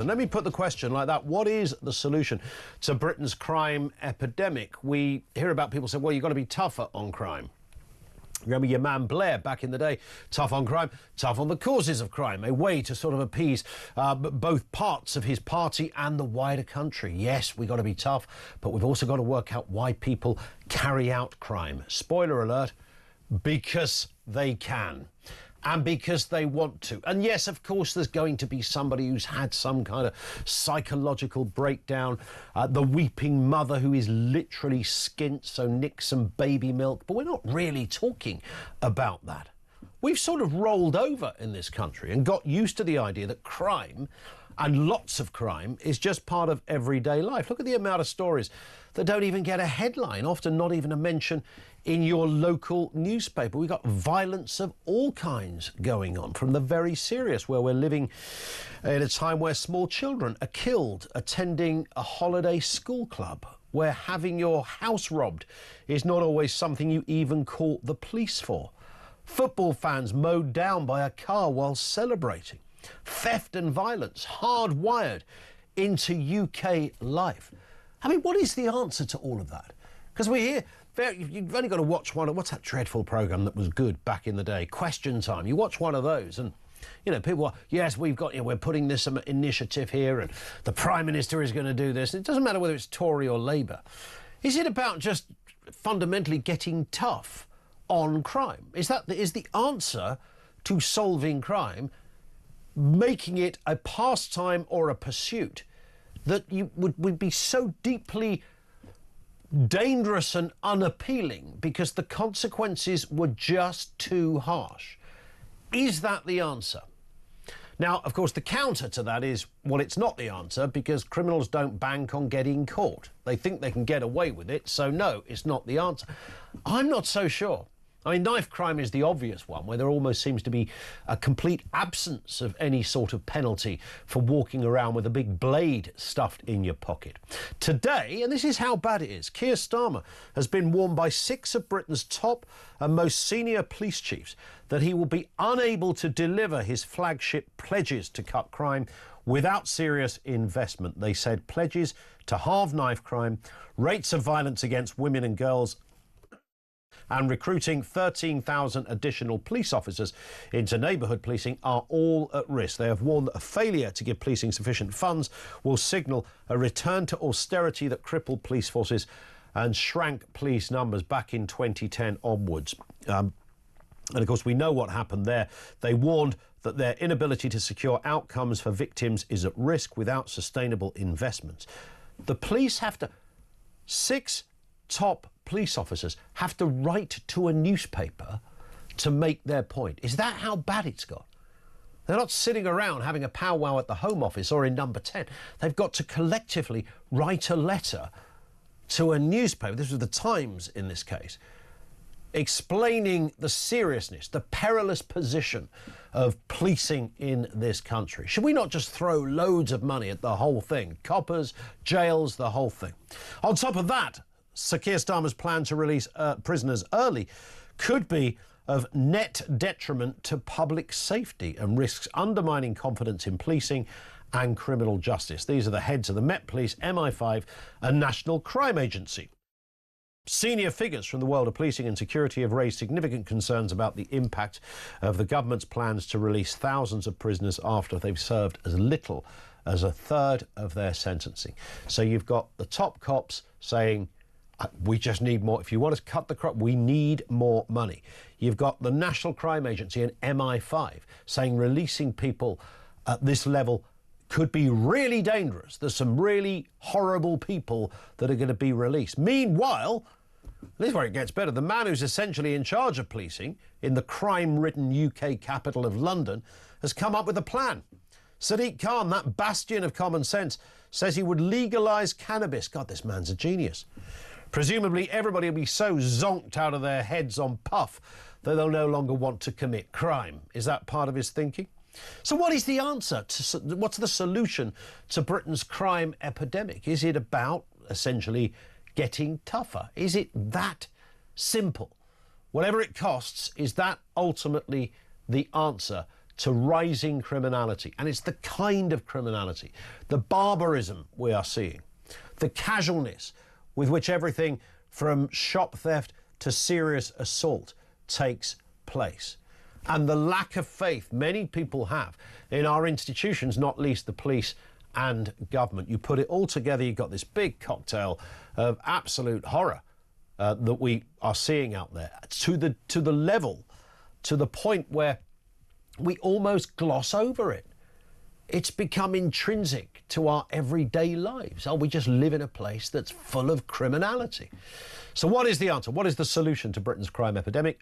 And let me put the question like that. What is the solution to Britain's crime epidemic? We hear about people saying, well, you've got to be tougher on crime. Remember your man Blair back in the day, tough on crime, tough on the causes of crime, a way to sort of appease both parts of his party and the wider country. Yes, we've got to be tough, but we've also got to work out why people carry out crime. Spoiler alert, because they can. And because they want to. And yes, of course, there's going to be somebody who's had some kind of psychological breakdown, the weeping mother who is literally skint, so nick some baby milk. But we're not really talking about that. We've sort of rolled over in this country and got used to the idea that crime, and lots of crime, is just part of everyday life. Look at the amount of stories that don't even get a headline, often not even a mention in your local newspaper. We've got violence of all kinds going on, from the very serious, where we're living in a time where small children are killed attending a holiday school club, where having your house robbed is not always something you even call the police for. Football fans mowed down by a car while celebrating. Theft and violence hardwired into UK life. I mean, what is the answer to all of that? Because we hear, you've only got to watch what's that dreadful programme that was good back in the day? Question Time. You watch one of those and, you know, people are, yes, we're putting this initiative here and the Prime Minister is going to do this. And it doesn't matter whether it's Tory or Labour. Is it about just fundamentally getting tough on crime? Is the answer to solving crime making it a pastime or a pursuit that you would be so deeply dangerous and unappealing because the consequences were just too harsh? Is that the answer? Now, of course, the counter to that is, well, it's not the answer because criminals don't bank on getting caught. They think they can get away with it, so no, it's not the answer. I'm not so sure. I mean, knife crime is the obvious one, where there almost seems to be a complete absence of any sort of penalty for walking around with a big blade stuffed in your pocket. Today, and this is how bad it is, Keir Starmer has been warned by 6 of Britain's top and most senior police chiefs that he will be unable to deliver his flagship pledges to cut crime without serious investment. They said pledges to halve knife crime, rates of violence against women and girls, and recruiting 13,000 additional police officers into neighbourhood policing are all at risk. They have warned that a failure to give policing sufficient funds will signal a return to austerity that crippled police forces and shrank police numbers back in 2010 onwards. And of course, we know what happened there. They warned that their inability to secure outcomes for victims is at risk without sustainable investments. The police have to... 6 top police officers have to write to a newspaper to make their point. Is that how bad it's got? They're not sitting around having a powwow at the Home Office or in Number 10. They've got to collectively write a letter to a newspaper, this was the Times in this case, explaining the seriousness, the perilous position of policing in this country. Should we not just throw loads of money at the whole thing? Coppers, jails, the whole thing. On top of that, Sir Keir Starmer's plan to release prisoners early could be of net detriment to public safety and risks undermining confidence in policing and criminal justice. These are the heads of the Met Police, MI5 and National Crime Agency. Senior figures from the world of policing and security have raised significant concerns about the impact of the government's plans to release thousands of prisoners after they've served as little as a third of their sentencing. So you've got the top cops saying, we just need more. If you want to cut the crop, we need more money. You've got the National Crime Agency and MI5 saying releasing people at this level could be really dangerous. There's some really horrible people that are going to be released. Meanwhile, this is where it gets better. The man who's essentially in charge of policing in the crime-ridden UK capital of London has come up with a plan. Sadiq Khan, that bastion of common sense, says he would legalise cannabis. God, this man's a genius. Presumably everybody will be so zonked out of their heads on puff that they'll no longer want to commit crime. Is that part of his thinking? So what is the answer? What's the solution to Britain's crime epidemic? Is it about essentially getting tougher? Is it that simple? Whatever it costs, is that ultimately the answer to rising criminality. And it's the kind of criminality, the barbarism we are seeing, the casualness with which everything from shop theft to serious assault takes place, and the lack of faith many people have in our institutions, not least the police and government. You put it all together, you've got this big cocktail of absolute horror that we are seeing out there, to the level, to the point where we almost gloss over it. It's become intrinsic to our everyday lives. Oh, we just live in a place that's full of criminality. So what is the answer? What is the solution to Britain's crime epidemic?